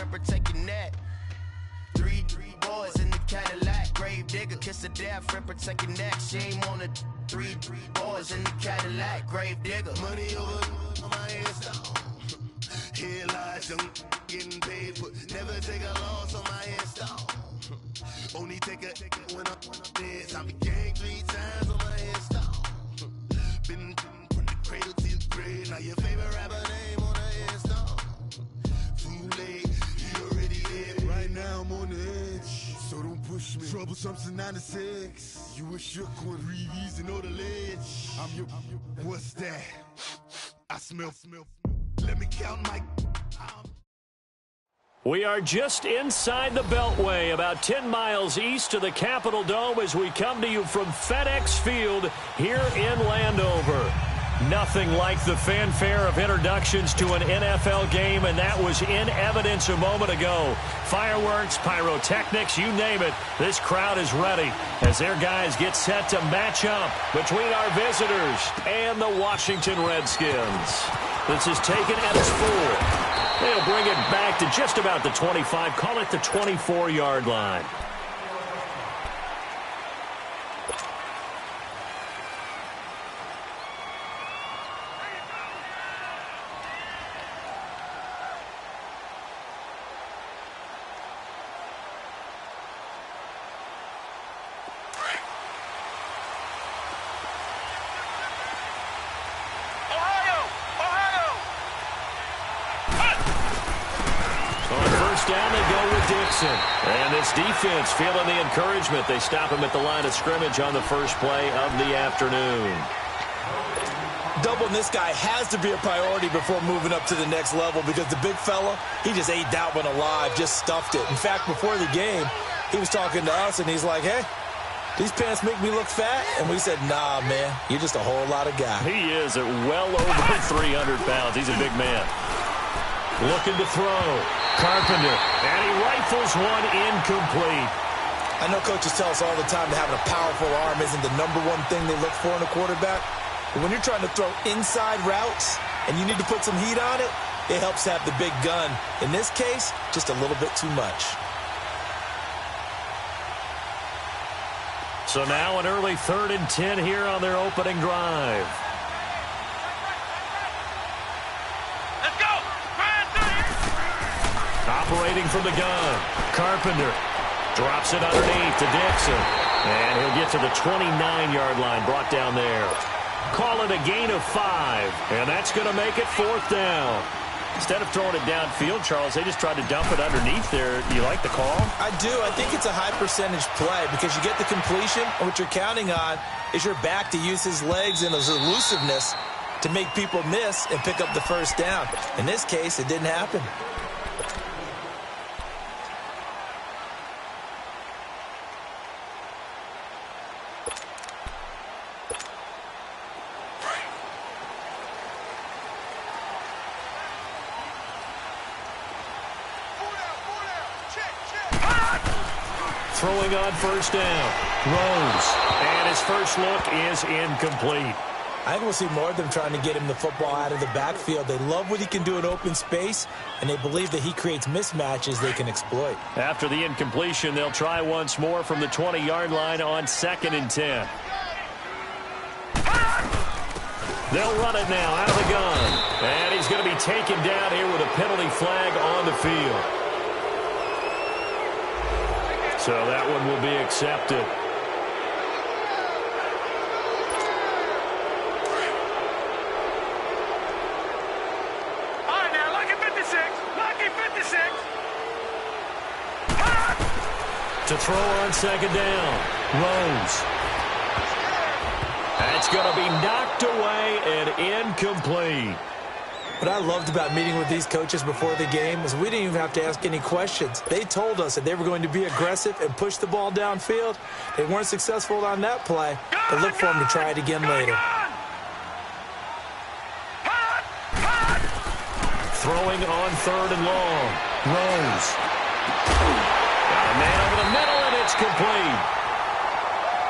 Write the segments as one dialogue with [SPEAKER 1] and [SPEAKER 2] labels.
[SPEAKER 1] friend protect your neck. Three boys in the Cadillac, grave digger, kiss a dead friend protect your neck. Shame on the three boys in the Cadillac, grave digger. Money over on my headstone. Here lies young getting paid, but never take a loss on my headstone. Only take a when I'm dead. I be gang 3 times on my headstone. Been from the cradle to the grave. Now your favorite rapper name on the headstone. Too late, you already dead. Right now I'm on the edge, so don't push me. Troublesome to 96. You a shook one, Reeves and know the ledge. I'm your, what's that? I smell. Let me count my.
[SPEAKER 2] We are just inside the Beltway, about 10 miles east of the Capitol Dome as we come to you from FedEx Field here in Landover. Nothing like the fanfare of introductions to an NFL game, and that was in evidence a moment ago. Fireworks, pyrotechnics, you name it. This crowd is ready as their guys get set to match up between our visitors and the Washington Redskins. This is taken at its full. They'll bring it back to just about the 25, call it the 24-yard line. Down they go with Dixon. And this defense feeling the encouragement. They stop him at the line of scrimmage on the first play of the afternoon.
[SPEAKER 3] Doubling this guy has to be a priority before moving up to the next level because the big fella, he just ate that one alive, just stuffed it. In fact, before the game, he was talking to us, and he's like, hey, these pants make me look fat? And we said, nah, man, you're just a whole lot of guy.
[SPEAKER 2] He is at well over 300 pounds. He's a big man. Looking to throw. Carpenter, and he rifles one incomplete.
[SPEAKER 3] I know coaches tell us all the time that having a powerful arm isn't the #1 thing they look for in a quarterback. But when you're trying to throw inside routes and you need to put some heat on it, it helps to have the big gun. In this case, just a little bit too much.
[SPEAKER 2] So now an early 3rd and 10 here on their opening drive. Operating from the gun, Carpenter drops it underneath to Dixon, and he'll get to the 29-yard line, brought down there. Call it a gain of 5, and that's going to make it 4th down. Instead of throwing it downfield, Charles, they just tried to dump it underneath there. You like the call?
[SPEAKER 3] I do. I think it's a high-percentage play because you get the completion, and what you're counting on is your back to use his legs and his elusiveness to make people miss and pick up the first down. In this case, it didn't happen.
[SPEAKER 2] Throwing on first down. Rose. And his first look is incomplete.
[SPEAKER 3] I think we'll see more of them trying to get him the football out of the backfield. They love what he can do in open space, and they believe that he creates mismatches they can exploit.
[SPEAKER 2] After the incompletion, they'll try once more from the 20-yard line on 2nd and 10. They'll run it now out of the gun. And he's going to be taken down here with a penalty flag on the field. So that one will be accepted.
[SPEAKER 4] All right, now, lucky 56. Lucky 56.
[SPEAKER 2] To throw on 2nd down. Rose. That's going to be knocked away and incomplete.
[SPEAKER 3] What I loved about meeting with these coaches before the game is we didn't even have to ask any questions. They told us that they were going to be aggressive and push the ball downfield. They weren't successful on that play, but look for them to try it again later.
[SPEAKER 2] Throwing on 3rd and long. Rose. Got a man over the middle, and it's complete.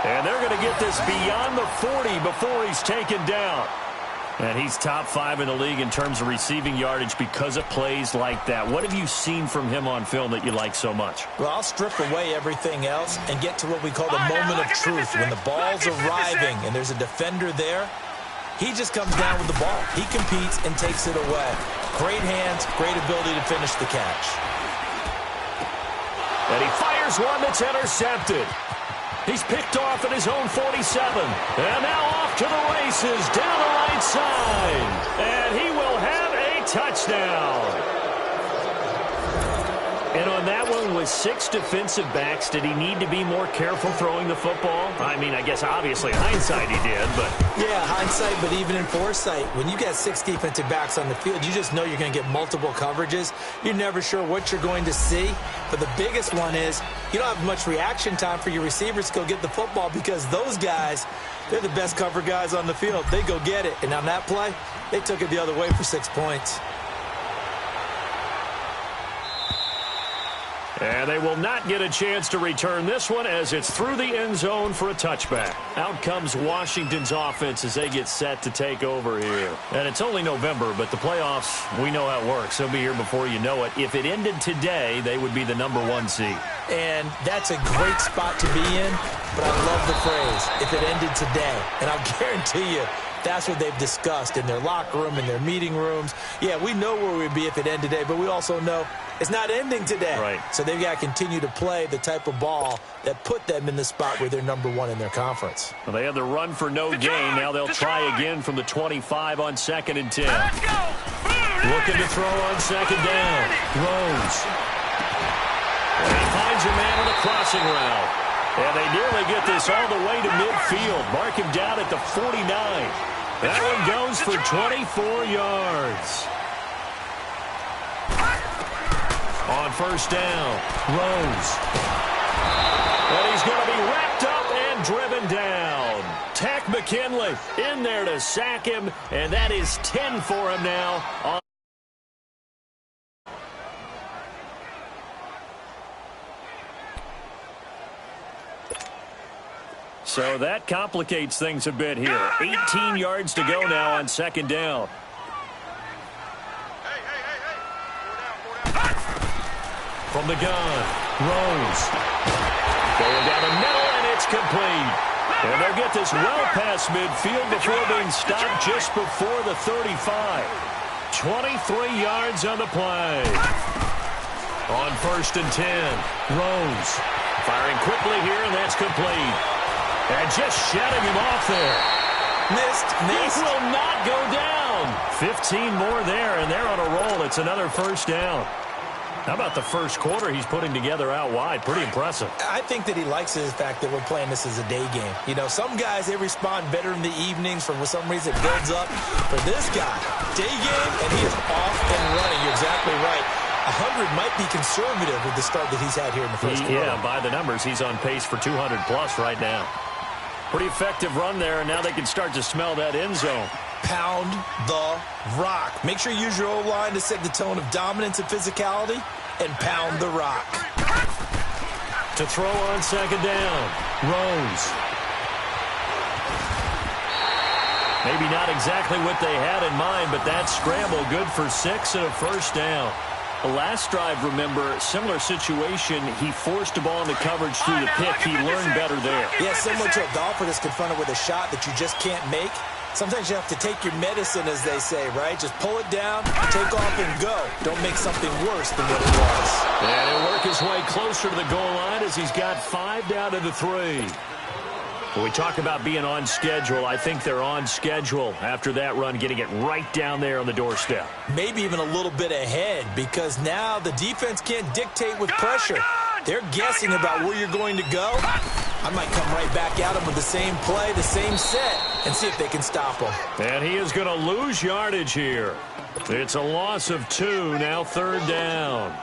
[SPEAKER 2] And they're going to get this beyond the 40 before he's taken down. And he's top 5 in the league in terms of receiving yardage because of plays like that. What have you seen from him on film that you like so much?
[SPEAKER 3] Well, I'll strip away everything else and get to what we call the moment of truth. When the ball's arriving and there's a defender there, he just comes down with the ball. He competes and takes it away. Great hands, great ability to finish the catch.
[SPEAKER 2] And he fires one that's intercepted. He's picked off at his own 47. And now off to the races down the right side. And he will have a touchdown. And on that one, with 6 defensive backs, did he need to be more careful throwing the football? I mean, I guess obviously hindsight he did, but...
[SPEAKER 3] Yeah, hindsight, but even in foresight, when you got 6 defensive backs on the field, you just know you're going to get multiple coverages. You're never sure what you're going to see. But the biggest one is you don't have much reaction time for your receivers to go get the football because those guys, they're the best cover guys on the field. They go get it. And on that play, they took it the other way for 6 points.
[SPEAKER 2] And they will not get a chance to return this one as it's through the end zone for a touchback. Out comes Washington's offense as they get set to take over here. And it's only November, but the playoffs, we know how it works. They'll be here before you know it. If it ended today, they would be the #1 seed.
[SPEAKER 3] And that's a great spot to be in, but I love the phrase, if it ended today. And I'll guarantee you, that's what they've discussed in their locker room, in their meeting rooms. Yeah, we know where we'd be if it ended today, but we also know it's not ending today.
[SPEAKER 2] Right.
[SPEAKER 3] So they've got to continue to play the type of ball that put them in the spot where they're #1 in their conference.
[SPEAKER 2] Well, they had the run for no gain. Now they'll try again from the 25 on 2nd and 10. Looking to throw on 2nd down. Rose. And he finds a man on a crossing route. And they nearly get this all the way to midfield. Mark him down at the 49. That one goes for 24 yards. On 1st down, Rose. And he's going to be wrapped up and driven down. Tack McKinley in there to sack him, and that is 10 for him now. So that complicates things a bit here. 18 yards to go now on 2nd down. From the gun, Rose. Going down the middle, and it's complete. And they'll get this well past midfield before being stopped just before the 35. 23 yards on the play. On 1st and 10, Rose. Firing quickly here, and that's complete. And just shutting him off there.
[SPEAKER 3] Missed.
[SPEAKER 2] He will not go down. 15 more there, and they're on a roll. It's another 1st down. How about the first quarter he's putting together out wide? Pretty impressive.
[SPEAKER 3] I think that he likes the fact that we're playing this as a day game. You know, some guys, they respond better in the evenings. For some reason, it builds up. For this guy, day game, and he is off and running. You're exactly right. 100 might be conservative with the start that he's had here in the first quarter.
[SPEAKER 2] Yeah, by the numbers, he's on pace for 200-plus right now. Pretty effective run there, and now they can start to smell that end zone.
[SPEAKER 3] Pound the rock. Make sure you use your O-line to set the tone of dominance and physicality, and pound the rock.
[SPEAKER 2] To throw on 2nd down, Rose. Maybe not exactly what they had in mind, but that scramble good for 6 and a 1st down. The last drive, remember, similar situation. He forced the ball into coverage through the pick. He learned better there.
[SPEAKER 3] Yeah, similar to a golfer that's confronted with a shot that you just can't make. Sometimes you have to take your medicine, as they say, right? Just pull it down, take off, and go. Don't make something worse than what it was.
[SPEAKER 2] And he'll work his way closer to the goal line as he's got 5 down to the 3. When we talk about being on schedule, I think they're on schedule after that run, getting it right down there on the doorstep.
[SPEAKER 3] Maybe even a little bit ahead, because now the defense can't dictate with pressure. They're guessing about where you're going to go. I might come right back at them with the same play, the same set, and see if they can stop them.
[SPEAKER 2] And he is going to lose yardage here. It's a loss of 2, now 3rd down.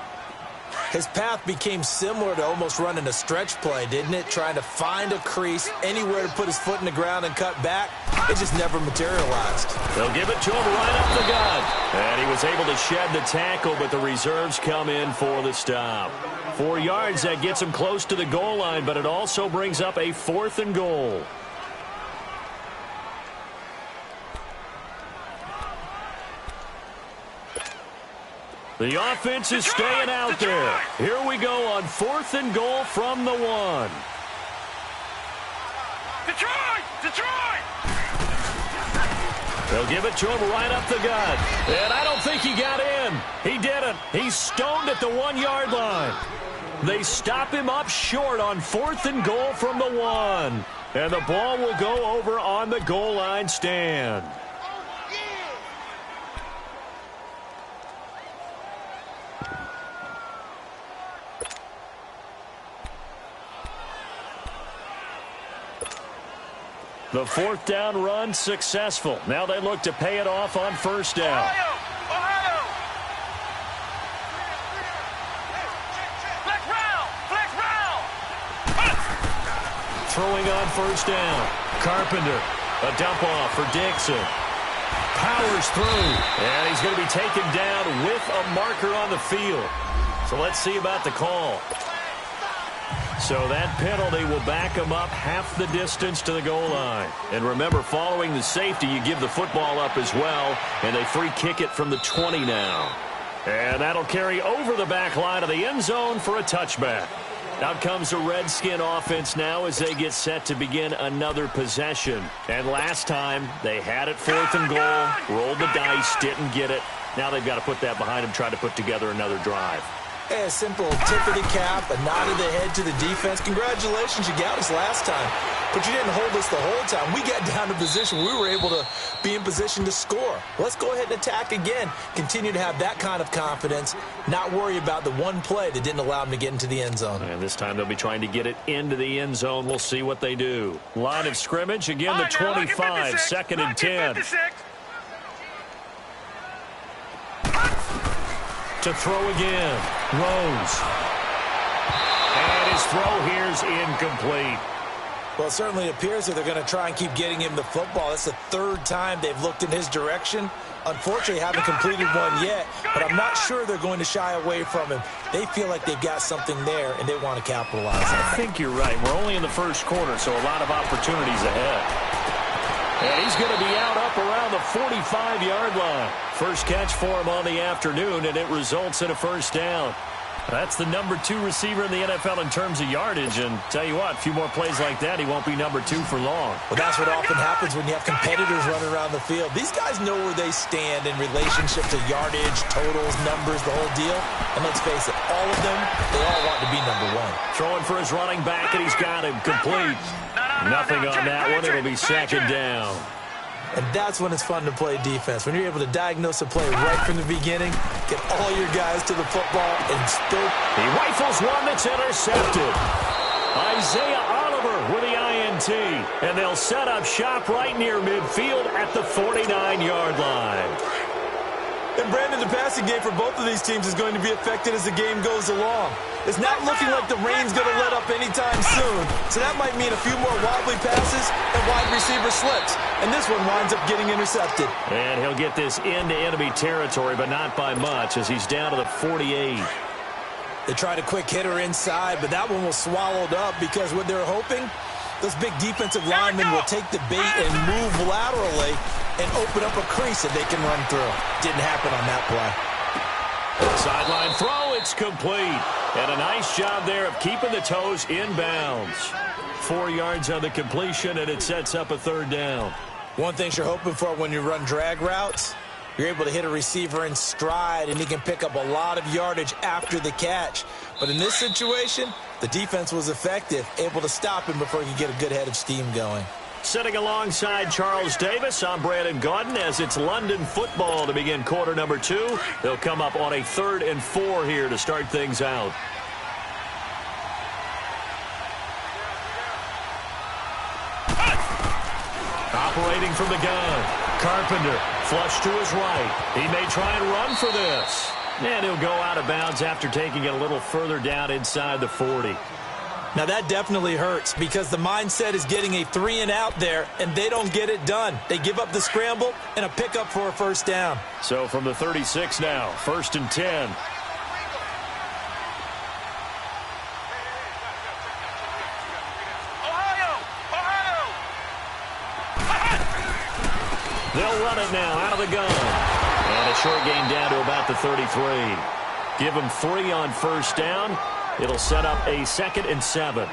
[SPEAKER 3] His path became similar to almost running a stretch play, didn't it? Trying to find a crease, anywhere to put his foot in the ground and cut back. It just never materialized.
[SPEAKER 2] They'll give it to him right up the gut. And he was able to shed the tackle, but the reserves come in for the stop. 4 yards, that gets him close to the goal line, but it also brings up a 4th and goal. The offense is staying out there. Here we go on 4th and goal from the 1.
[SPEAKER 4] Detroit!
[SPEAKER 2] They'll give it to him right up the gut. And I don't think he got in. He didn't. He's stoned at the 1-yard line. They stop him up short on 4th and goal from the 1. And the ball will go over on the goal line stand. The 4th down run successful. Now they look to pay it off on 1st down.
[SPEAKER 4] Ohio! Flex round!
[SPEAKER 2] Throwing on 1st down. Carpenter. A dump off for Dixon. Powers through. And he's going to be taken down with a marker on the field. So let's see about the call. So that penalty will back him up half the distance to the goal line. And remember, following the safety, you give the football up as well, and they free kick it from the 20 now. And that'll carry over the back line of the end zone for a touchback. Out comes the Redskin offense now as they get set to begin another possession. And last time, they had it 4th and goal, rolled the dice, didn't get it. Now they've got to put that behind them, try to put together another drive.
[SPEAKER 3] Hey, a simple tip of the cap, a nod of the head to the defense. Congratulations, you got us last time. But you didn't hold us the whole time. We got down to position. We were able to be in position to score. Let's go ahead and attack again. Continue to have that kind of confidence. Not worry about the one play that didn't allow them to get into the end zone.
[SPEAKER 2] And this time they'll be trying to get it into the end zone. We'll see what they do. Line of scrimmage, again the 25, 2nd and 10. To throw again. Rose. And his throw here's incomplete.
[SPEAKER 3] Well, it certainly appears that they're going to try and keep getting him the football. That's the 3rd time they've looked in his direction. Unfortunately, haven't completed one yet, but I'm not sure they're going to shy away from him. They feel like they've got something there, and they want to capitalize on it.
[SPEAKER 2] I think you're right. We're only in the 1st quarter, so a lot of opportunities ahead. And he's going to be out up around the 45-yard line. First catch for him on the afternoon, and it results in a 1st down. That's the number 2 receiver in the NFL in terms of yardage. And tell you what, a few more plays like that, he won't be number 2 for long.
[SPEAKER 3] Well, that's what often happens when you have competitors running around the field. These guys know where they stand in relationship to yardage, totals, numbers, the whole deal. And let's face it, all of them, they all want to be number 1.
[SPEAKER 2] Throwing for his running back, and he's got him complete. Nothing on that one. It'll be 2nd down.
[SPEAKER 3] And that's when it's fun to play defense. When you're able to diagnose a play right from the beginning, get all your guys to the football, and still...
[SPEAKER 2] He rifles one that's intercepted. Isaiah Oliver with the INT. And they'll set up shop right near midfield at the 49-yard line.
[SPEAKER 3] And, Brandon, the passing game for both of these teams is going to be affected as the game goes along. It's not looking like the rain's going to let up anytime soon, so that might mean a few more wobbly passes and wide receiver slips. And this one winds up getting intercepted.
[SPEAKER 2] And he'll get this into enemy territory, but not by much, as he's down to the 48.
[SPEAKER 3] They tried a quick hitter inside, but that one was swallowed up because what they're hoping, those big defensive linemen will take the bait and move laterally and open up a crease that they can run through. Didn't happen on that play.
[SPEAKER 2] Sideline throw, it's complete. And a nice job there of keeping the toes in bounds. 4 yards on the completion, and it sets up a 3rd down.
[SPEAKER 3] One thing you're hoping for when you run drag routes, you're able to hit a receiver in stride, and he can pick up a lot of yardage after the catch. But in this situation, the defense was effective, able to stop him before he could get a good head of steam going.
[SPEAKER 2] Sitting alongside Charles Davis, I'm Brandon Gaudin as it's London football to begin quarter number 2. They'll come up on a 3rd and 4 here to start things out. Operating from the gun, Carpenter, flush to his right. He may try and run for this. And he'll go out of bounds after taking it a little further down inside the 40.
[SPEAKER 3] Now, that definitely hurts because the mindset is getting a 3-and-out there, and they don't get it done. They give up the scramble and a pickup for a 1st down.
[SPEAKER 2] So from the 36 now, 1st and 10. They'll run it now out of the gun. And And a short gain down to about the 33. Give him 3 on first down. It'll set up a 2nd and 7.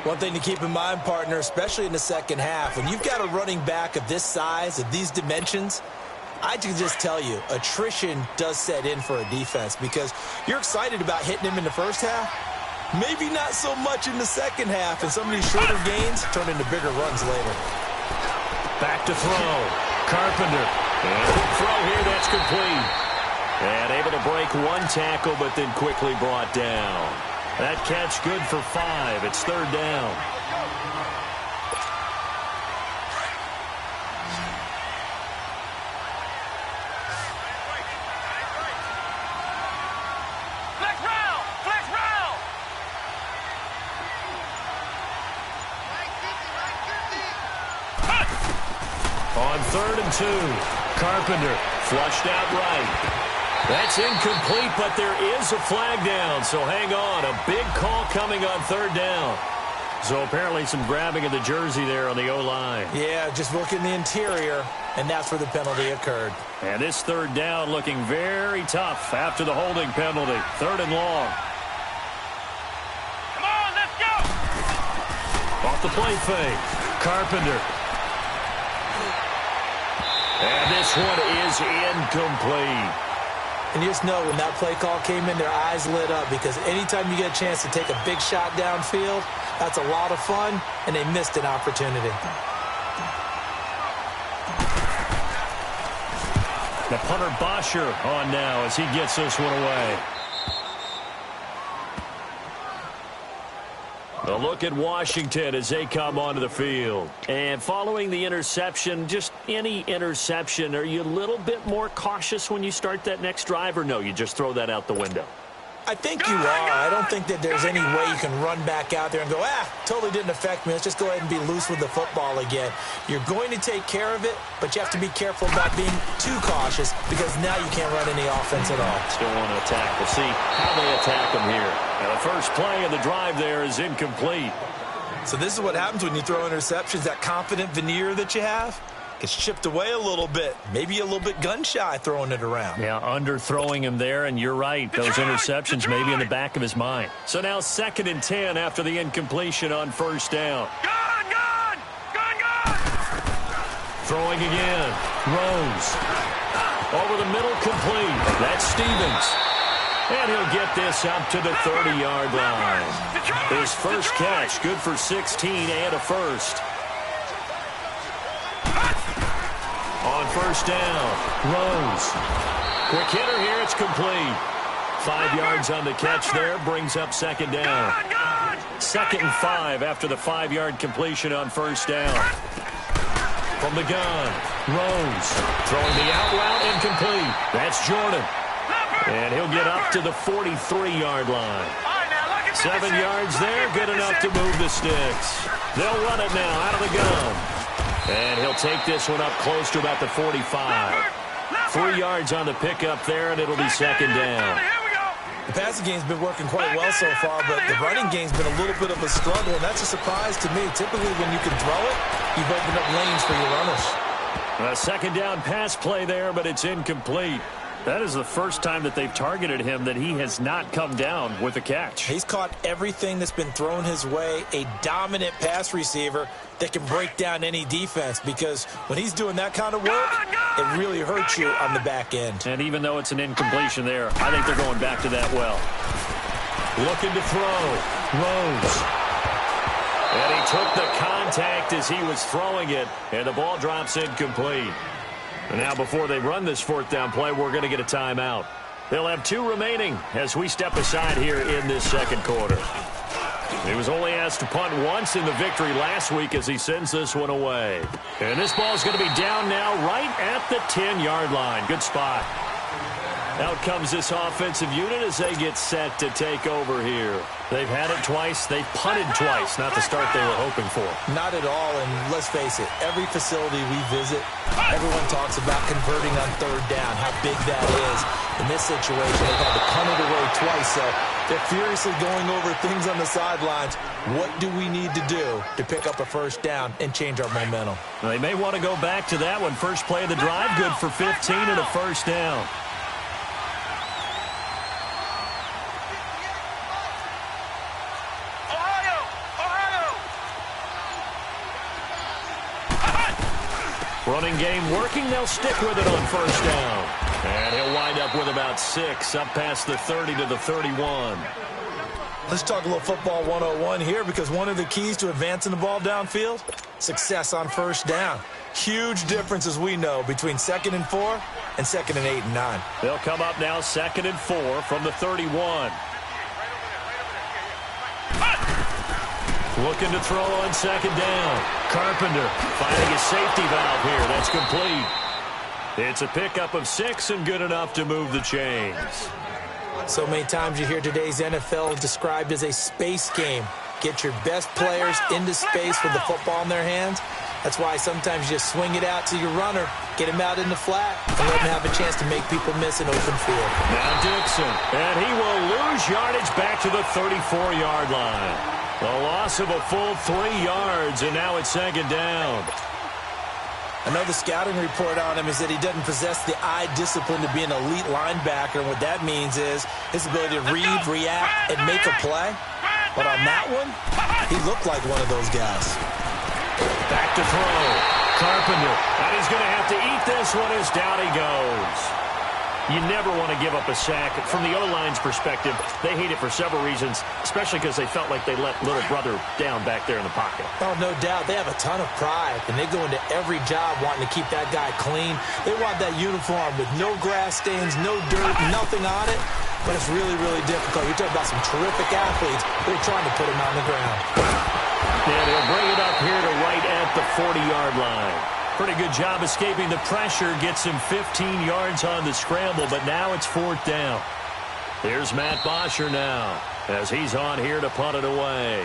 [SPEAKER 3] One thing to keep in mind, partner, especially in the second half, when you've got a running back of this size, of these dimensions, I can just tell you, attrition does set in for a defense because you're excited about hitting him in the first half. Maybe not so much in the second half, and some of these shorter gains turn into bigger runs later.
[SPEAKER 2] Back to throw. Carpenter. And quick throw here, that's complete. And able to break 1 tackle, but then quickly brought down. That catch good for 5. It's 3rd down. On 3rd and 2, Carpenter flushed out right. That's incomplete, but there is a flag down, so hang on. A big call coming on 3rd down. So apparently some grabbing of the jersey there on the O-line.
[SPEAKER 3] Yeah, just look in the interior, and that's where the penalty occurred.
[SPEAKER 2] And this 3rd down looking very tough after the holding penalty. 3rd and long.
[SPEAKER 4] Come on, let's go!
[SPEAKER 2] Off the play fake. Carpenter. And this one is incomplete.
[SPEAKER 3] And you just know when that play call came in, their eyes lit up because anytime you get a chance to take a big shot downfield, that's a lot of fun, and they missed an opportunity.
[SPEAKER 2] The punter Bosher on now as he gets this one away. A look at Washington as they come onto the field. And following the interception, just any interception, are you a little bit more cautious when you start that next drive, or no, you just throw that out the window?
[SPEAKER 3] I think you are. I don't think that there's any way you can run back out there and go, totally didn't affect me. Let's just go ahead and be loose with the football again. You're going to take care of it, but you have to be careful about being too cautious because now you can't run any offense at all.
[SPEAKER 2] Still want to attack. We'll see how they attack them here. And the first play of the drive there is incomplete.
[SPEAKER 3] So this is what happens when you throw interceptions. That confident veneer that you have gets chipped away a little bit. Maybe a little bit gun-shy throwing it around.
[SPEAKER 2] Yeah, underthrowing him there, and you're right. Those interceptions maybe in the back of his mind. So now 2nd and 10 after the incompletion on first down.
[SPEAKER 4] Gone, gone! Gone, gone!
[SPEAKER 2] Throwing again. Rose. Over the middle, complete. That's Stevens. And he'll get this up to the 30-yard line. His first catch, good for 16 and a first. On first down, Rose. Quick hitter here, it's complete. 5 yards on the catch there, brings up 2nd down. 2nd and 5 after the 5-yard completion on first down. From the gun, Rose. Throwing the out route, incomplete. That's Jordan. And he'll get up to the 43-yard line. 7 yards there, good enough to move the sticks. They'll run it now out of the gun. And he'll take this one up close to about the 45. 3 yards on the pickup there, and it'll be 2nd down.
[SPEAKER 3] The passing game's been working quite well so far, but the running game's been a little bit of a struggle, and that's a surprise to me. Typically, when you can throw it, you've opened up lanes for your runners.
[SPEAKER 2] A 2nd down pass play there, but it's incomplete. That is the first time that they've targeted him that he has not come down with a catch.
[SPEAKER 3] He's caught everything that's been thrown his way, a dominant pass receiver that can break down any defense because when he's doing that kind of work, it really hurts you on the back end.
[SPEAKER 2] And even though it's an incompletion there, I think they're going back to that well. Looking to throw. Rose. And he took the contact as he was throwing it, and the ball drops incomplete. And now before they run this 4th down play, we're going to get a timeout. They'll have 2 remaining as we step aside here in this 2nd quarter. He was only asked to punt once in the victory last week as he sends this one away. And this ball is going to be down now right at the 10-yard line. Good spot. Out comes this offensive unit as they get set to take over here. They've had it twice. They've punted twice. Not the start they were hoping for.
[SPEAKER 3] Not at all, and let's face it, every facility we visit, everyone talks about converting on third down, how big that is. In this situation, they've had to punt it away twice, so they're furiously going over things on the sidelines. What do we need to do to pick up a first down and change our momentum?
[SPEAKER 2] They may want to go back to that one. First play of the drive, good for 15 and a first down. Running game working. They'll stick with it on first down. And he'll wind up with about 6, up past the 30 to the 31.
[SPEAKER 3] Let's talk a little football 101 here, because one of the keys to advancing the ball downfield, success on first down. Huge difference, as we know, between 2nd and 4 and 2nd and 8 and 9.
[SPEAKER 2] They'll come up now 2nd and 4 from the 31. Looking to throw on 2nd down. Carpenter finding a safety valve here. That's complete. It's a pickup of 6 and good enough to move the chains.
[SPEAKER 3] So many times you hear today's NFL described as a space game. Get your best players into space with the football in their hands. That's why sometimes you just swing it out to your runner, get him out in the flat, and let him have a chance to make people miss an open field.
[SPEAKER 2] Now Dixon, and he will lose yardage back to the 34-yard line. A loss of a full 3 yards, and now it's 2nd down.
[SPEAKER 3] I know the scouting report on him is that he doesn't possess the eye discipline to be an elite linebacker, and what that means is his ability to read, react, and make a play. But on that one, he looked like one of those guys.
[SPEAKER 2] Back to throw. Carpenter, and he's going to have to eat this one as down he goes. You never want to give up a sack. From the O-line's perspective, they hate it for several reasons, especially because they felt like they let little brother down back there in the pocket.
[SPEAKER 3] Oh, no doubt. They have a ton of pride, and they go into every job wanting to keep that guy clean. They want that uniform with no grass stains, no dirt, nothing on it. But it's really, really difficult. You're talking about some terrific athletes. They're trying to put him on the ground.
[SPEAKER 2] And he'll bring it up here to right at the 40-yard line. Pretty good job escaping the pressure. Gets him 15 yards on the scramble, but now it's 4th down. Here's Matt Bosher now as he's on here to punt it away.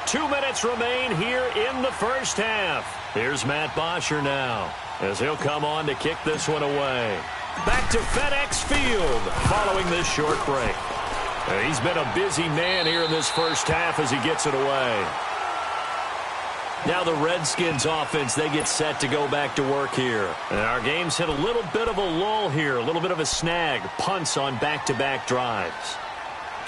[SPEAKER 2] 2 minutes remain here in the first half. Here's Matt Bosher now as he'll come on to kick this one away. Back to FedEx Field following this short break. He's been a busy man here in this first half as he gets it away. Now the Redskins offense, they get set to go back to work here. And our game's hit a little bit of a lull here, a little bit of a snag. Punts on back-to-back drives.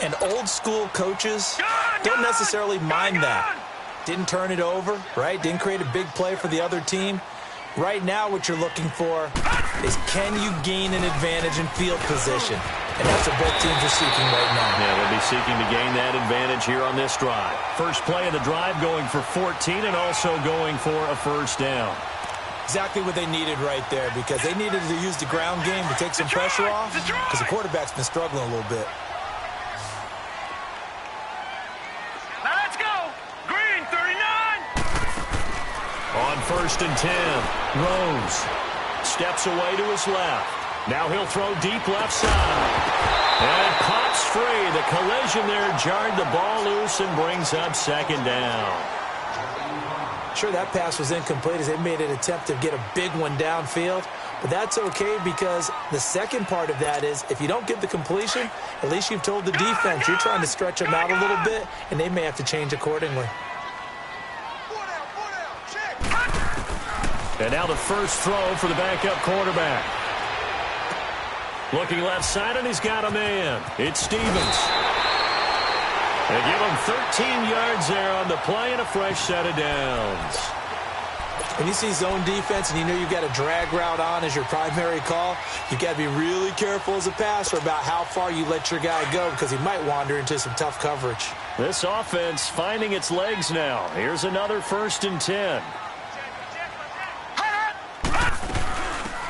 [SPEAKER 3] And old-school coaches don't necessarily mind that. Didn't turn it over, right? Didn't create a big play for the other team. Right now what you're looking for is, can you gain an advantage in field position? And that's what both teams are seeking right now.
[SPEAKER 2] Yeah, they'll be seeking to gain that advantage here on this drive. First play of the drive going for 14 and also going for a first down.
[SPEAKER 3] Exactly what they needed right there, because they needed to use the ground game to take some pressure off, because the quarterback's been struggling a little bit.
[SPEAKER 4] Now let's go. Green, 39.
[SPEAKER 2] On 1st and 10, Rose steps away to his left. Now he'll throw deep left side. And pops free. The collision there jarred the ball loose and brings up 2nd down.
[SPEAKER 3] Sure, that pass was incomplete as they made an attempt to get a big one downfield. But that's okay, because the second part of that is, if you don't get the completion, at least you've told the defense you're trying to stretch them out a little bit, and they may have to change accordingly.
[SPEAKER 2] And now the first throw for the backup quarterback. Looking left side, and he's got a man. It's Stevens. They give him 13 yards there on the play and a fresh set of downs.
[SPEAKER 3] When you see zone defense and you know you've got a drag route on as your primary call, you've got to be really careful as a passer about how far you let your guy go, because he might wander into some tough coverage.
[SPEAKER 2] This offense finding its legs now. Here's another 1st and 10.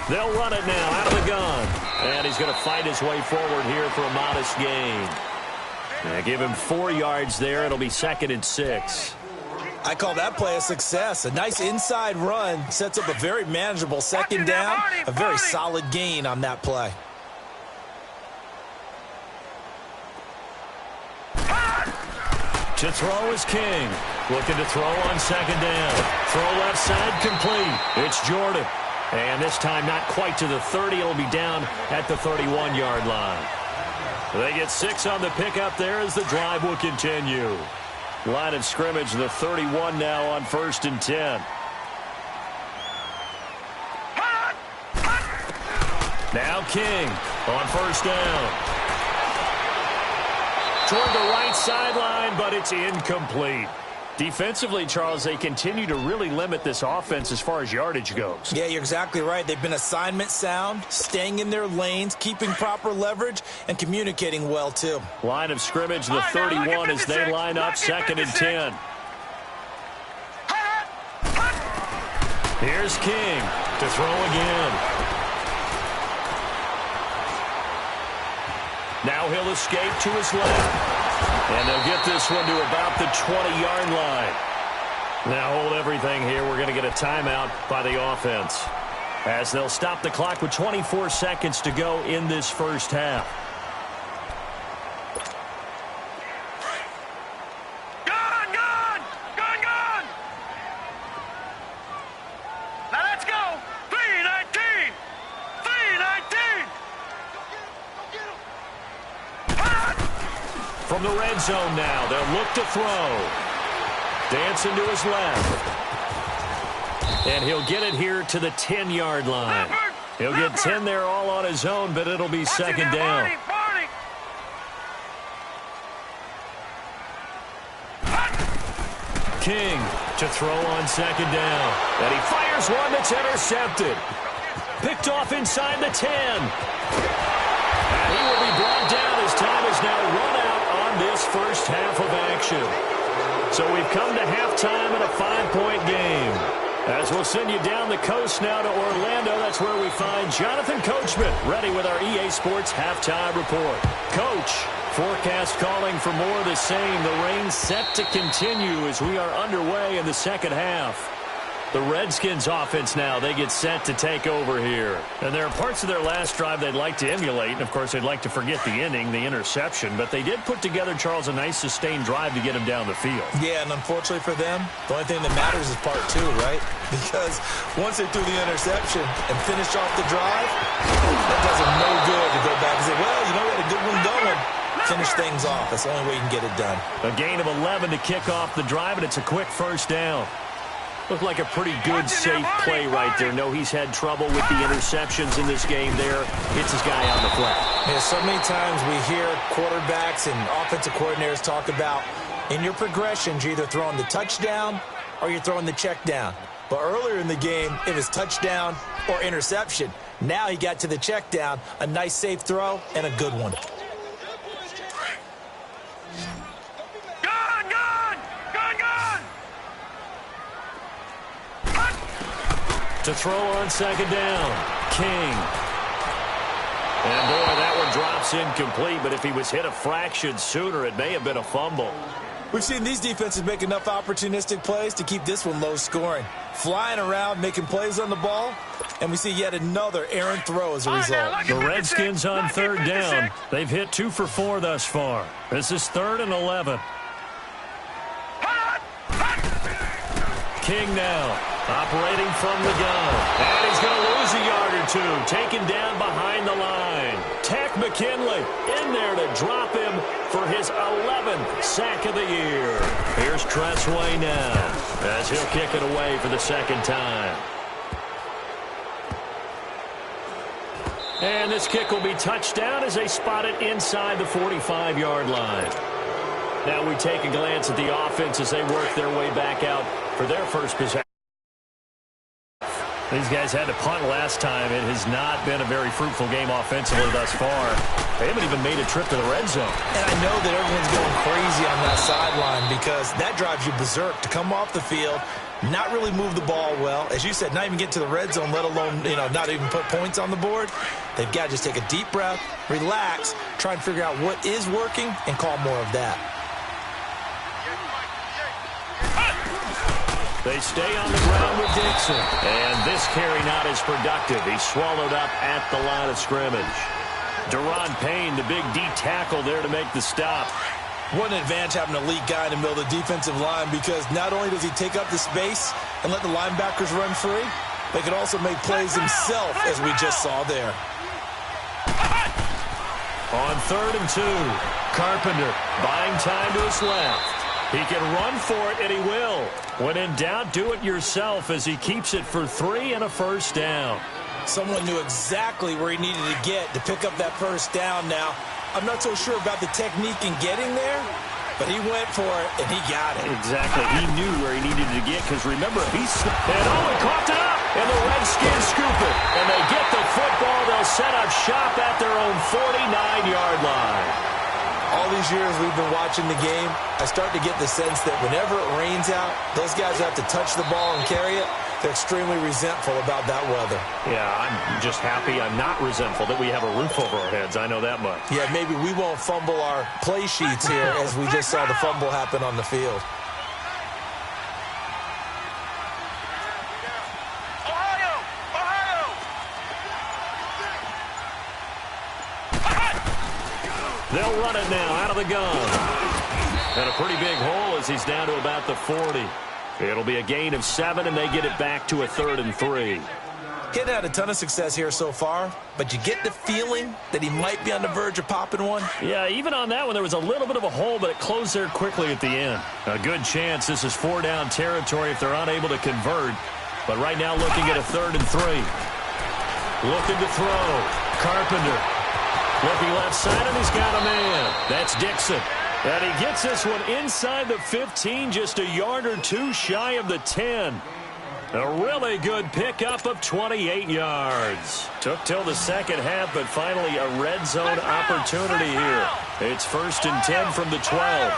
[SPEAKER 2] They'll run it now out of the gun. And he's going to fight his way forward here for a modest gain. Give him 4 yards there. It'll be 2nd and 6.
[SPEAKER 3] I call that play a success. A nice inside run sets up a very manageable second down, a very solid gain on that play.
[SPEAKER 2] To throw is King. Looking to throw on second down. Throw left side complete. It's Jordan. And this time not quite to the 30. It'll be down at the 31-yard line. They get 6 on the pickup there as the drive will continue. Line of scrimmage, the 31 now on 1st and 10. Now King on 1st down. Toward the right sideline, but it's incomplete. Defensively, Charles, they continue to really limit this offense as far as yardage goes.
[SPEAKER 3] Yeah, you're exactly right. They've been assignment sound, staying in their lanes, keeping proper leverage, and communicating well, too.
[SPEAKER 2] Line of scrimmage, the 31 as they line up 2nd and 10. Here's King to throw again. Now he'll escape to his left. And they'll get this one to about the 20-yard line. Now hold everything here. We're going to get a timeout by the offense, as they'll stop the clock with 24 seconds to go in this first half.
[SPEAKER 4] Gone! Now let's go! 3-19!
[SPEAKER 2] From the red zone now, they'll look to throw. Dancing to his left. And he'll get it here to the 10-yard line. He'll get 10 there all on his own, but it'll be 2nd down. King to throw on 2nd down. And he fires one that's intercepted. Picked off inside the 10. And he will be brought down as time is now run out on this first half of action. So we've come to halftime in a 5-point game. As we'll send you down the coast now to Orlando, that's where we find Jonathan Coachman, ready with our EA Sports halftime report. Coach, forecast calling for more of the same. The rain set to continue as we are underway in the second half. The Redskins offense now, they get set to take over here. And there are parts of their last drive they'd like to emulate. And, of course, they'd like to forget the inning, the interception. But they did put together, Charles, a nice sustained drive to get him down the field.
[SPEAKER 3] Yeah, and unfortunately for them, the only thing that matters is part 2, right? Because once they threw the interception and finished off the drive, that does them no good to go back and say, well, you know, we had a good one going. Finish things off. That's the only way you can get it done.
[SPEAKER 2] A gain of 11 to kick off the drive, and it's a quick first down. Looked like a pretty good, safe play right there. No, he's had trouble with the interceptions in this game there. Hits his guy on the flat.
[SPEAKER 3] Yeah, so many times we hear quarterbacks and offensive coordinators talk about in your progressions, you're either throwing the touchdown or you're throwing the check down. But earlier in the game, it was touchdown or interception. Now he got to the check down, a nice safe throw, and a good one.
[SPEAKER 2] To throw on 2nd down, King. And, boy, that one drops incomplete, but if he was hit a fraction sooner, it may have been a fumble.
[SPEAKER 3] We've seen these defenses make enough opportunistic plays to keep this one low scoring. Flying around, making plays on the ball, and we see yet another errant throw as a result.
[SPEAKER 2] The Redskins on 3rd down. They've hit 2 for 4 thus far. This is 3rd and 11. King now. Operating from the gun. And he's going to lose a yard or 2. Taken down behind the line. Tech McKinley in there to drop him for his 11th sack of the year. Here's Tressway now as he'll kick it away for the 2nd time. And this kick will be touchdown as they spot it inside the 45-yard line. Now we take a glance at the offense as they work their way back out for their first possession. These guys had to punt last time. It has not been a very fruitful game offensively thus far. They haven't even made a trip to the red zone. And I know that everyone's going crazy on that sideline because that drives you berserk to come off the field, not really move the ball well. As you said, not even get to the red zone, let alone, not even put points on the board. They've got to just take a deep breath, relax, try and figure out what is working, and call more of that. They stay on the ground with Dixon. And this carry not as productive. He's swallowed up at the line of scrimmage. Deron Payne, the big D tackle there to make the stop.
[SPEAKER 3] What an advantage having an elite guy in the middle of the defensive line, because not only does he take up the space and let the linebackers run free, but he can also make plays himself, as we just saw there.
[SPEAKER 2] On 3rd and 2, Carpenter buying time to his left. He can run for it, and he will. When in doubt, do it yourself as he keeps it for 3 and a first down.
[SPEAKER 3] Someone knew exactly where he needed to get to pick up that first down now. I'm not so sure about the technique in getting there, but he went for it, and he got it.
[SPEAKER 2] Exactly. He knew where he needed to get, because remember, he caught it up, and the Redskins scoop it. And they get the football. They'll set up shop at their own 49-yard line.
[SPEAKER 3] All these years we've been watching the game, I start to get the sense that whenever it rains out, those guys who have to touch the ball and carry it, they're extremely resentful about that weather.
[SPEAKER 2] Yeah, I'm just happy I'm not resentful that we have a roof over our heads. I know that much.
[SPEAKER 3] Yeah, maybe we won't fumble our play sheets here as we just saw the fumble happen on the field.
[SPEAKER 2] They'll run it now out of the gun. And a pretty big hole as he's down to about the 40. It'll be a gain of 7, and they get it back to a 3rd and 3.
[SPEAKER 3] He hasn't had a ton of success here so far, but you get the feeling that he might be on the verge of popping one.
[SPEAKER 2] Yeah, even on that one, there was a little bit of a hole, but it closed there quickly at the end. A good chance this is 4-down territory if they're unable to convert. But right now looking at a 3rd and 3. Looking to throw. Carpenter. Looking left side, and he's got a man. That's Dixon. And he gets this one inside the 15, just a yard or 2 shy of the 10. A really good pickup of 28 yards. Took till the second half, but finally a red zone opportunity here. It's 1st and 10 from the 12.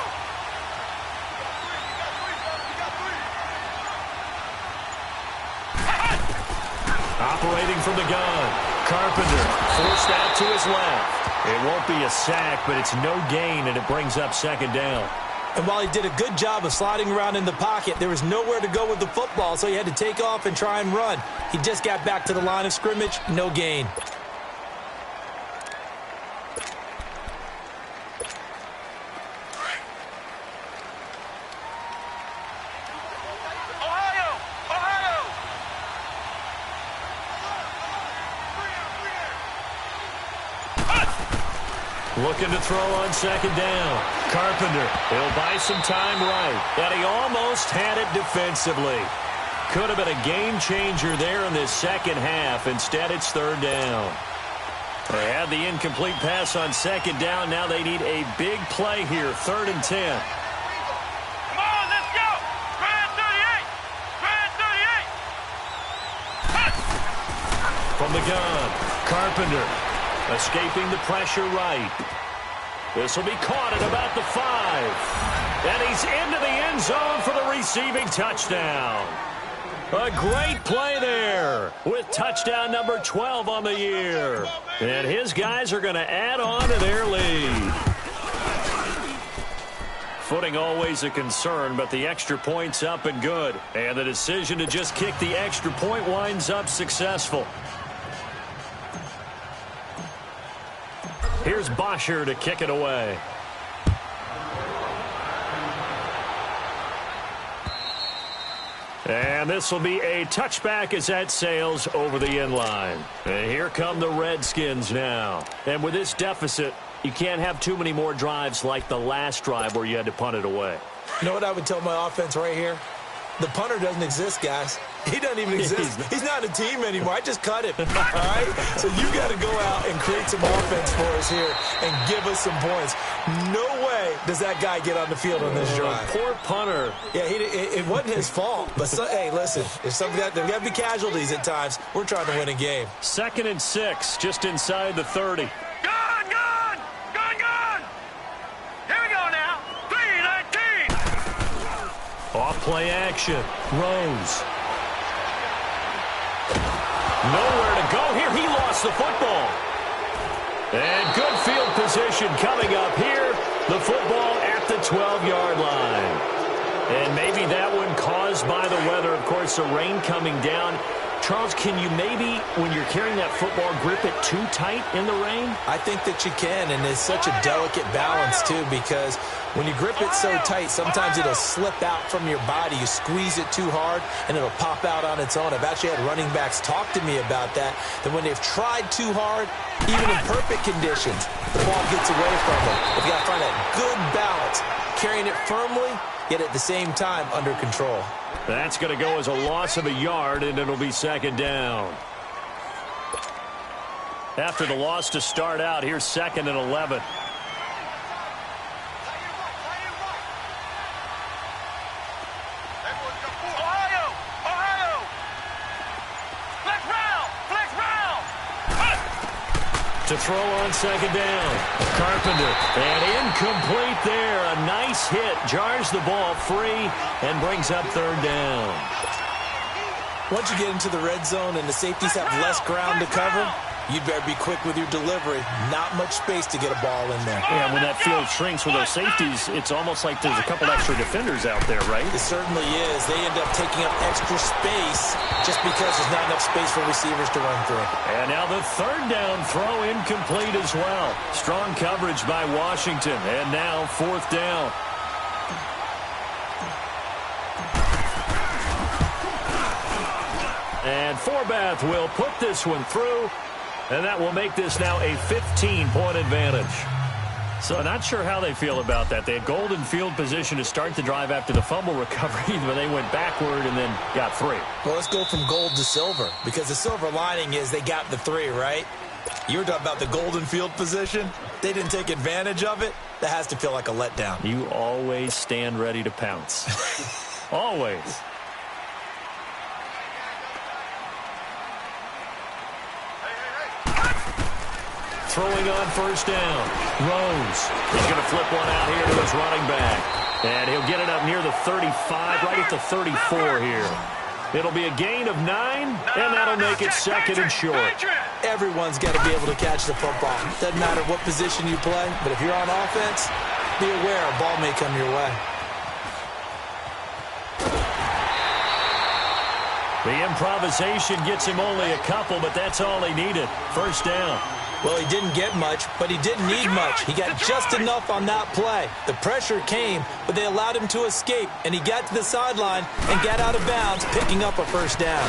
[SPEAKER 2] Operating from the gun. Carpenter forced out to his left. It won't be a sack, but it's no gain, and it brings up 2nd down.
[SPEAKER 3] And while he did a good job of sliding around in the pocket, there was nowhere to go with the football, so he had to take off and try and run. He just got back to the line of scrimmage, no gain.
[SPEAKER 2] Looking to throw on 2nd down. Carpenter, he'll buy some time right. And he almost had it defensively. Could have been a game changer there in this second half. Instead, it's 3rd down. They had the incomplete pass on 2nd down. Now they need a big play here. 3rd and 10.
[SPEAKER 4] Come on, let's go. Grand 38. Grand 38.
[SPEAKER 2] From the gun, Carpenter. Escaping the pressure right. This will be caught at about the 5. And he's into the end zone for the receiving touchdown. A great play there with touchdown number 12 on the year. And his guys are going to add on to their lead. Footing always a concern, but the extra point's up and good. And the decision to just kick the extra point winds up successful. Here's Bosher to kick it away. And this will be a touchback as that sails over the end line. And here come the Redskins now. And with this deficit, you can't have too many more drives like the last drive where you had to punt it away.
[SPEAKER 3] You know what I would tell my offense right here? The punter doesn't exist, guys. He doesn't even exist. He's not a team anymore. I just cut him. All right? So you got to go out and create some offense for us here and give us some points. No way does that guy get on the field on this drive.
[SPEAKER 2] Poor punter.
[SPEAKER 3] Yeah, it wasn't his fault. But, hey, listen, there's got to be casualties at times. We're trying to win a game.
[SPEAKER 2] 2nd and 6, just inside the 30.
[SPEAKER 4] Gun, gun! Gun, gun! Here we go now. 3-19.
[SPEAKER 2] Off play action. Rose. Nowhere to go here. He lost the football. And good field position coming up here. The football at the 12-yard line. And maybe that one caused caused by the weather. Of course, the rain coming down. Charles, can you maybe, when you're carrying that football, grip it too tight in the rain?
[SPEAKER 3] I think that you can, and it's such a delicate balance, too, because when you grip it so tight, sometimes it'll slip out from your body. You squeeze it too hard, and it'll pop out on its own. I've actually had running backs talk to me about that when they've tried too hard, even in perfect conditions, the ball gets away from them. You've got to find that good balance, carrying it firmly, yet at the same time under control.
[SPEAKER 2] That's going to go as a loss of a yard, and it'll be second down. After the loss to start out, here's 2nd and 11. To throw on 2nd down. Carpenter. And incomplete there. A nice hit. Jars the ball free and brings up 3rd down.
[SPEAKER 3] Once you get into the red zone and the safeties have less ground to cover, you'd better be quick with your delivery. Not much space to get a ball in there.
[SPEAKER 2] Yeah, when that field shrinks with those safeties, it's almost like there's a couple extra defenders out there, right?
[SPEAKER 3] It certainly is. They end up taking up extra space just because there's not enough space for receivers to run through.
[SPEAKER 2] And now the 3rd down throw incomplete as well. Strong coverage by Washington. And now 4th down. And Forbath will put this one through. And that will make this now a 15-point advantage. So not sure how they feel about that. They had golden field position to start the drive after the fumble recovery, but they went backward and then got 3.
[SPEAKER 3] Well, let's go from gold to silver, because the silver lining is they got the 3, right? You were talking about the golden field position. They didn't take advantage of it. That has to feel like a letdown.
[SPEAKER 2] You always stand ready to pounce. Always. Throwing on 1st down. Rose. He's going to flip one out here to his running back. And he'll get it up near the 35, right at the 34 here. It'll be a gain of 9, and that'll make it 2nd and short.
[SPEAKER 3] Everyone's got to be able to catch the football. Doesn't matter what position you play, but if you're on offense, be aware a ball may come your way.
[SPEAKER 2] The improvisation gets him only a couple, but that's all he needed. 1st down.
[SPEAKER 3] Well, he didn't get much, but he didn't need much. He got just enough on that play. The pressure came, but they allowed him to escape, and he got to the sideline and got out of bounds, picking up a 1st down.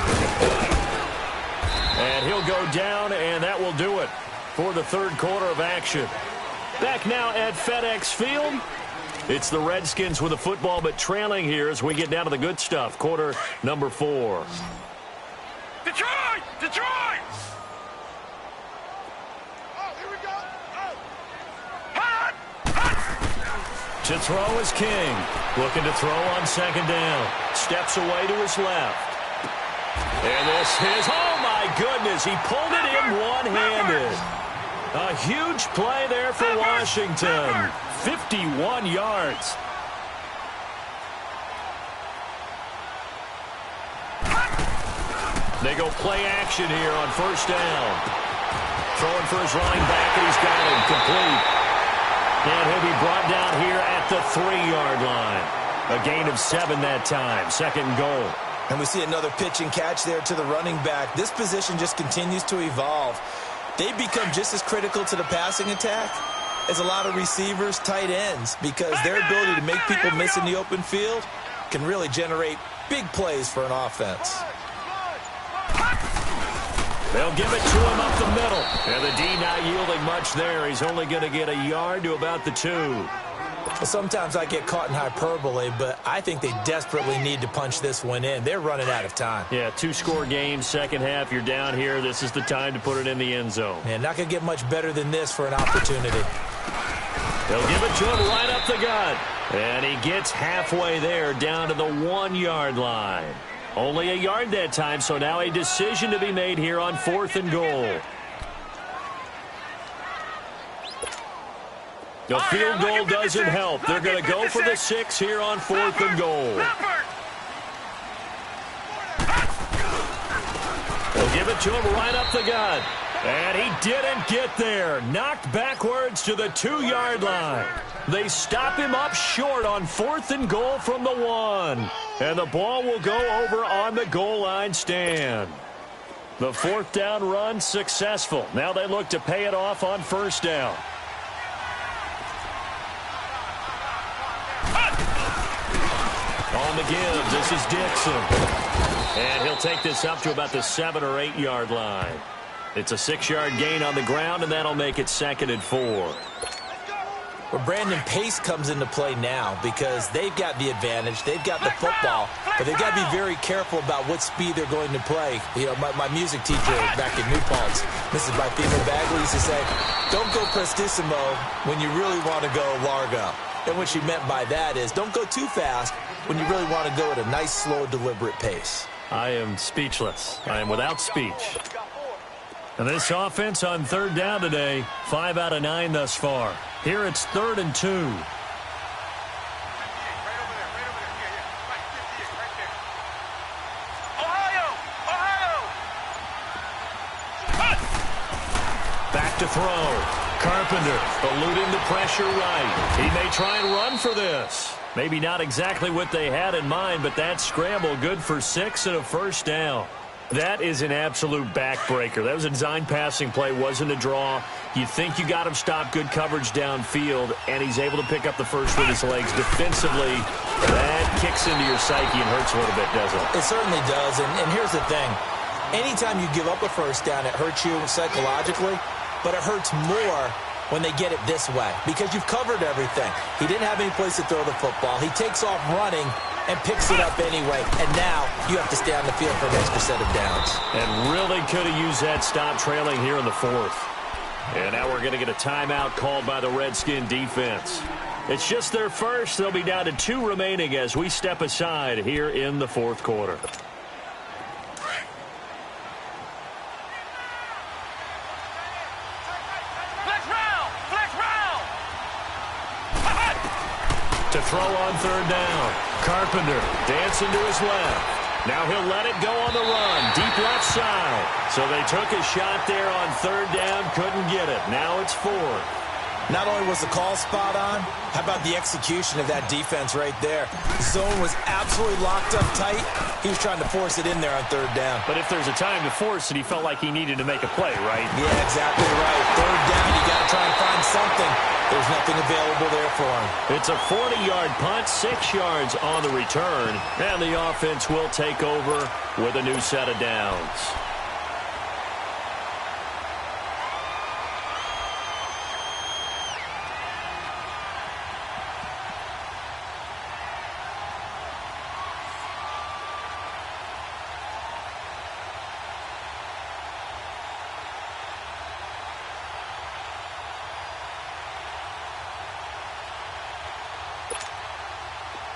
[SPEAKER 2] And he'll go down, and that will do it for the 3rd quarter of action. Back now at FedEx Field. It's the Redskins with the football, but trailing here as we get down to the good stuff. Quarter number 4.
[SPEAKER 4] Detroit! Detroit!
[SPEAKER 2] To throw is King. Looking to throw on 2nd down. Steps away to his left. And this is, oh my goodness, he pulled it in one-handed. A huge play there for Washington. 51 yards. They go play action here on 1st down. Throwing for his running back, and he's got him complete. And he'll be brought down here at the 3-yard line. A gain of 7 that time. 2nd and goal.
[SPEAKER 3] And we see another pitch and catch there to the running back. This position just continues to evolve. They become just as critical to the passing attack as a lot of receivers, tight ends, because their ability to make people miss in the open field can really generate big plays for an offense.
[SPEAKER 2] They'll give it to him up the middle. And the D not yielding much there. He's only going to get a yard to about the 2.
[SPEAKER 3] Well, sometimes I get caught in hyperbole, but I think they desperately need to punch this one in. They're running out of time.
[SPEAKER 2] Yeah, 2-score game, 2nd half. You're down here. This is the time to put it in the end zone.
[SPEAKER 3] And not going to get much better than this for an opportunity.
[SPEAKER 2] They'll give it to him right up the gut. And he gets halfway there down to the 1-yard line. Only a yard that time, so now a decision to be made here on 4th and goal. The field goal doesn't help. They're going to go for the 6 here on 4th and goal. They'll give it to him right up the gut. And he didn't get there. Knocked backwards to the 2-yard line. They stop him up short on 4th and goal from the 1. And the ball will go over on the goal line stand. The 4th down run successful. Now they look to pay it off on 1st down. On the give, this is Dixon. And he'll take this up to about the 7 or 8 yard line. It's a 6-yard gain on the ground, and that'll make it 2nd and 4.
[SPEAKER 3] Well, Brandon, pace comes into play now because they've got the advantage. They've got the football, but they've got to be very careful about what speed they're going to play. You know, my music teacher back in New Paltz, Mrs. Bythema Bagley, used to say, don't go prestissimo when you really want to go largo. And what she meant by that is don't go too fast when you really want to go at a nice, slow, deliberate pace.
[SPEAKER 2] I am speechless. I am without speech. And this offense on 3rd down today, 5 out of 9 thus far. Here it's 3rd and 2. Back to throw. Carpenter eluding the pressure right. He may try and run for this. Maybe not exactly what they had in mind, but that scramble good for 6 and a 1st down. That is an absolute backbreaker. That was a design passing play, wasn't a draw. You think you got him stopped, good coverage downfield, and he's able to pick up the first with his legs. Defensively, that kicks into your psyche and hurts a little bit, doesn't it?
[SPEAKER 3] It certainly does, and here's the thing. Anytime you give up a 1st down, it hurts you psychologically, but it hurts more when they get it this way because you've covered everything. He didn't have any place to throw the football. He takes off running and picks it up anyway, and now you have to stay on the field for an extra set of downs.
[SPEAKER 2] And really could have used that stop trailing here in the 4th. And now we're going to get a timeout called by the Redskin defense. It's just their first. They'll be down to 2 remaining as we step aside here in the 4th quarter. To throw on 3rd down. Carpenter dancing to his left. Now he'll let it go on the run. Deep left side. So they took a shot there on 3rd down. Couldn't get it. Now it's 4th.
[SPEAKER 3] Not only was the call spot on, how about the execution of that defense right there? The zone was absolutely locked up tight. He was trying to force it in there on 3rd down.
[SPEAKER 2] But if there's a time to force it, he felt like he needed to make a play, right?
[SPEAKER 3] Yeah, exactly right. 3rd down, you got to try and find something. There's nothing available there for him.
[SPEAKER 2] It's a 40-yard punt, 6 yards on the return. And the offense will take over with a new set of downs.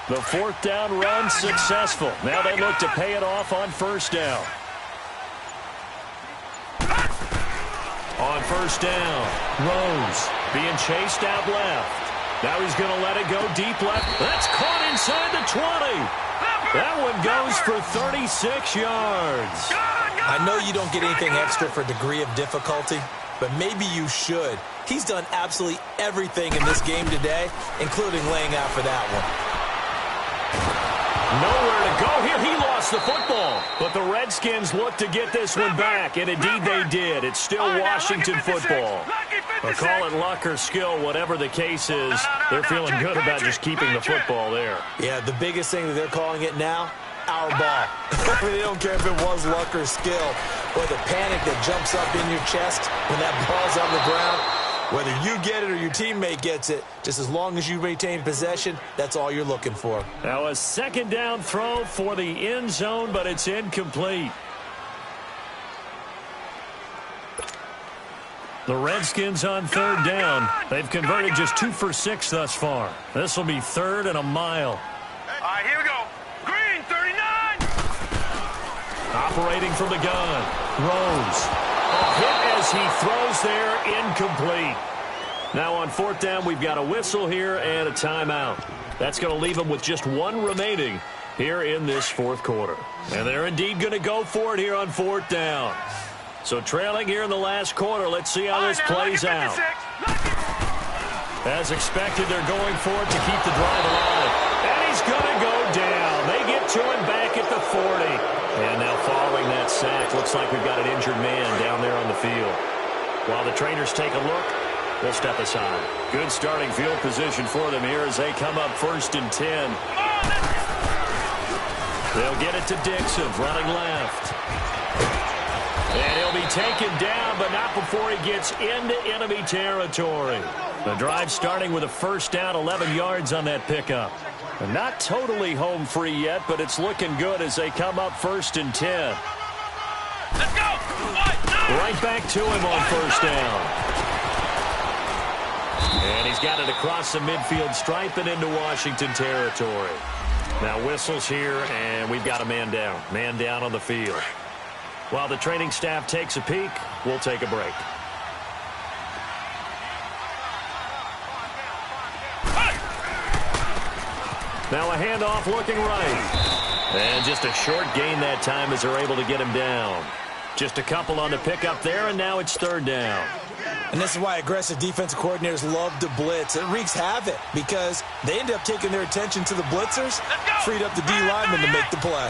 [SPEAKER 2] The 4th down run successful. Now they look to pay it off on 1st down. On 1st down, Rose being chased out left. Now he's going to let it go deep left. That's caught inside the 20. That one goes for 36 yards.
[SPEAKER 3] I know you don't get anything extra for degree of difficulty, but maybe you should. He's done absolutely everything in this game today, including laying out for that one.
[SPEAKER 2] Nowhere to go here. He lost the football. But the Redskins look to get this one back, and indeed they did. It's still Washington football. Or call it luck or skill, whatever the case is, they're feeling good about just keeping the football there.
[SPEAKER 3] Yeah, the biggest thing that they're calling it now, our ball. I mean, they don't care if it was luck or skill, or the panic that jumps up in your chest when that ball's on the ground. Whether you get it or your teammate gets it, just as long as you retain possession, that's all you're looking for.
[SPEAKER 2] Now a 2nd down throw for the end zone, but it's incomplete. The Redskins on 3rd down. They've converted just 2 for 6 thus far. This will be 3rd and a mile.
[SPEAKER 4] All right, here we go. Green, 39.
[SPEAKER 2] Operating from the gun. Rose. A hit as he throws there, incomplete. Now on 4th down, we've got a whistle here and a timeout. That's going to leave them with just 1 remaining here in this 4th quarter. And they're indeed going to go for it here on 4th down. So trailing here in the last quarter. Let's see how this plays out. As expected, they're going for it to keep the drive alive. And he's going to go down. They get to him back at the 40. And now following that sack, looks like we've got an injured man down there on the field. While the trainers take a look, we'll step aside. Good starting field position for them here as they come up 1st and 10. They'll get it to Dixon, running left. And he'll be taken down, but not before he gets into enemy territory. The drive starting with a first down, 11 yards on that pickup. And not totally home free yet, but it's looking good as they come up 1st and 10.
[SPEAKER 4] Let's go!
[SPEAKER 2] Right back to him on first down. And he's got it across the midfield stripe and into Washington territory. Now whistles here, and we've got a man down. Man down on the field. While the training staff takes a peek, we'll take a break. Now a handoff looking right. And just a short gain that time as they're able to get him down. Just a couple on the pickup there, and now it's 3rd down.
[SPEAKER 3] And this is why aggressive defensive coordinators love to blitz. It wreaks havoc because they end up taking their attention to the blitzers, freed up the D lineman to make the play.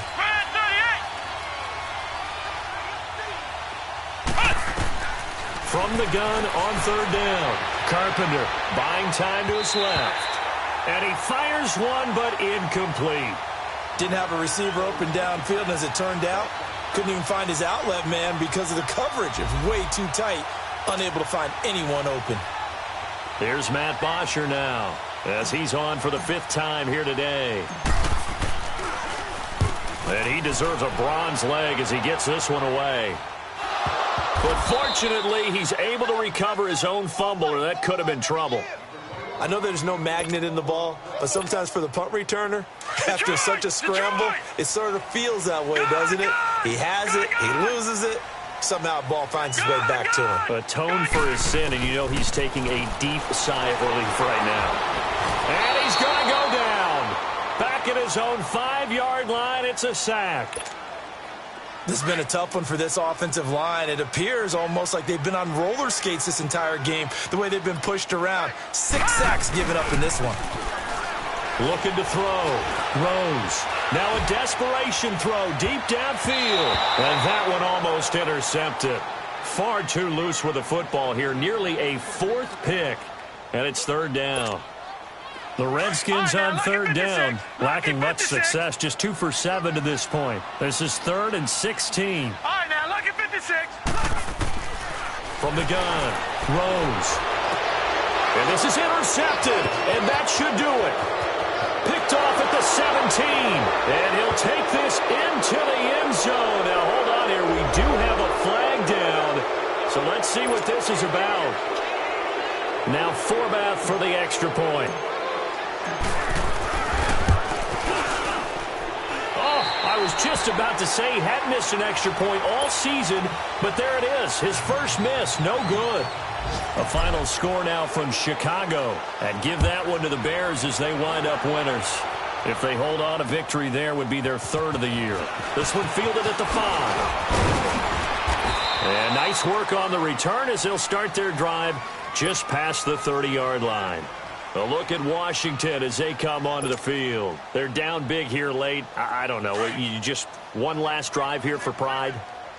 [SPEAKER 2] From the gun on 3rd down. Carpenter buying time to his left. And he fires one, but incomplete.
[SPEAKER 3] Didn't have a receiver open downfield, and as it turned out, couldn't even find his outlet man because of the coverage. It was way too tight, unable to find anyone open.
[SPEAKER 2] Here's Matt Bosher now, as he's on for the 5th time here today. And he deserves a bronze leg as he gets this one away. But fortunately, he's able to recover his own fumble, or that could have been trouble.
[SPEAKER 3] I know there's no magnet in the ball, but sometimes for the punt returner, after such a scramble, it sort of feels that way, doesn't it? He has it, he loses it, somehow the ball finds its way back to him.
[SPEAKER 2] Atone for his sin, and you know he's taking a deep sigh of relief right now. And he's going to go down. Back at his own 5-yard line, it's a sack.
[SPEAKER 3] This has been a tough one for this offensive line. It appears almost like they've been on roller skates this entire game, the way they've been pushed around. 6 sacks given up in this one.
[SPEAKER 2] Looking to throw. Rose. Now a desperation throw deep downfield. And that one almost intercepted. Far too loose with the football here. Nearly a 4th pick. And it's 3rd down. The Redskins on 3rd down, lacking much success, just 2 for 7 to this point. This is 3rd and 16.
[SPEAKER 4] All right, now look at 56.
[SPEAKER 2] From the gun, Rose. And this is intercepted, and that should do it. Picked off at the 17, and he'll take this into the end zone. Now, hold on here. We do have a flag down, so let's see what this is about. Now, Forbath for the extra point. I was just about to say he hadn't missed an extra point all season, but there it is. His first miss, no good. A final score now from Chicago. And give that one to the Bears as they wind up winners. If they hold on, a victory there would be their 3rd of the year. This one fielded at the 5. And nice work on the return as they'll start their drive just past the 30-yard line. A look at Washington as they come onto the field. They're down big here late. I don't know. You just one last drive here for pride?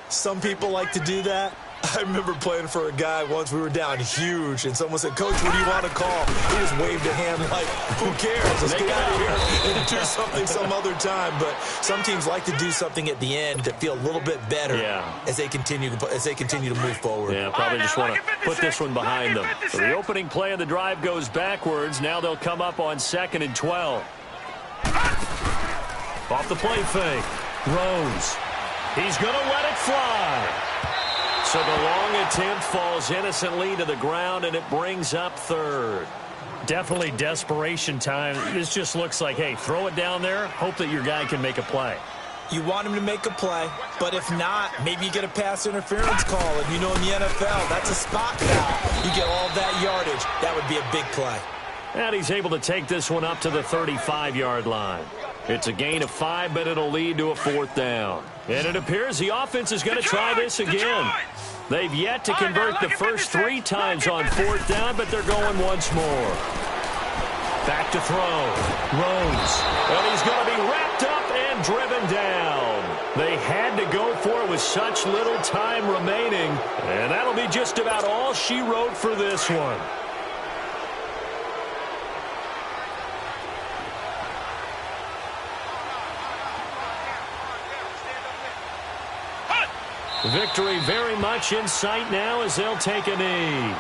[SPEAKER 3] Some people like to do that. I remember playing for a guy once. We were down huge, and someone said, "Coach, what do you want to call?" He just waved a hand like, "Who cares? Let's get out of here and do something some other time." But some teams like to do something at the end to feel a little bit better as they continue to move forward.
[SPEAKER 2] Yeah, probably just want to put this one behind them. So the opening play of the drive goes backwards. Now they'll come up on 2nd and 12. Off the play fake. Rose. He's going to let it fly. So the long attempt falls innocently to the ground, and it brings up 3rd. Definitely desperation time. This just looks like, hey, throw it down there, hope that your guy can make a play.
[SPEAKER 3] You want him to make a play, but if not, maybe you get a pass interference call. And you know in the NFL, that's a spot foul. You get all that yardage. That would be a big play.
[SPEAKER 2] And he's able to take this one up to the 35-yard line. It's a gain of 5, but it'll lead to a 4th down. And it appears the offense is going to try this again. They've yet to convert the first 3 times on 4th down, but they're going once more. Back to throw. Rose. And he's going to be wrapped up and driven down. They had to go for it with such little time remaining. And that'll be just about all she wrote for this one. Victory very much in sight now as they'll take a knee.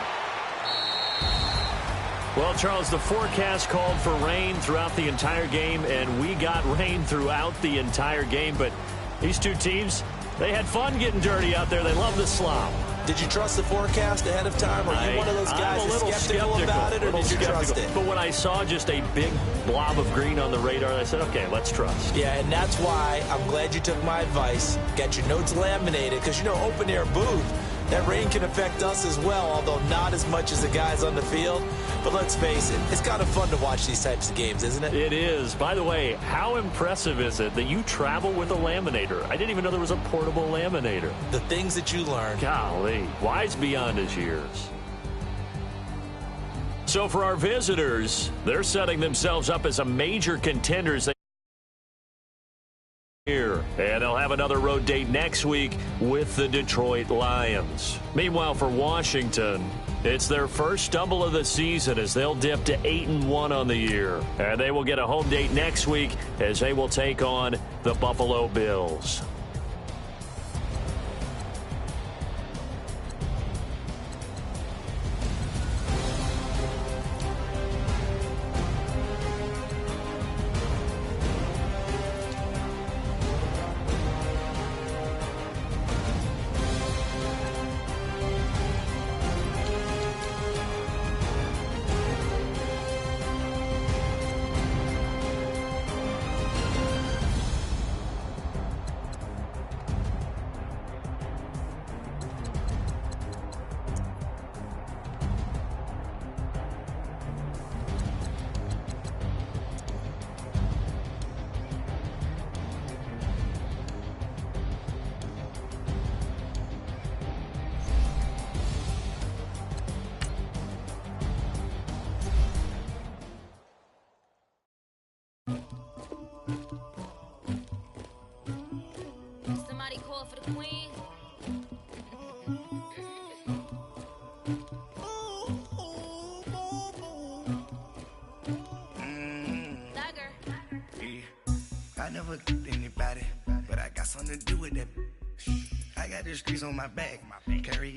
[SPEAKER 2] Well, Charles, the forecast called for rain throughout the entire game, and we got rain throughout the entire game. But these two teams, they had fun getting dirty out there. They love the slop.
[SPEAKER 3] Did you trust the forecast ahead of time? Are you one of those guys that's skeptical about it, or did you trust it?
[SPEAKER 2] But when I saw just a big blob of green on the radar, I said, okay, let's trust.
[SPEAKER 3] Yeah, and that's why I'm glad you took my advice. Get your notes laminated, because, you know, open-air booth, that rain can affect us as well, although not as much as the guys on the field. But let's face it, it's kind of fun to watch these types of games, isn't it?
[SPEAKER 2] It is. By the way, how impressive is it that you travel with a laminator? I didn't even know there was a portable laminator.
[SPEAKER 3] The things that you learn.
[SPEAKER 2] Golly, wise beyond his years. So for our visitors, they're setting themselves up as a major contenders here. And they'll have another road date next week with the Detroit Lions. Meanwhile, for Washington, it's their first stumble of the season as they'll dip to 8-1 on the year. And they will get a home date next week as they will take on the Buffalo Bills.
[SPEAKER 5] Somebody call for the queen.
[SPEAKER 6] I never anybody, but I got something to do with that. I got the streets on my back, carry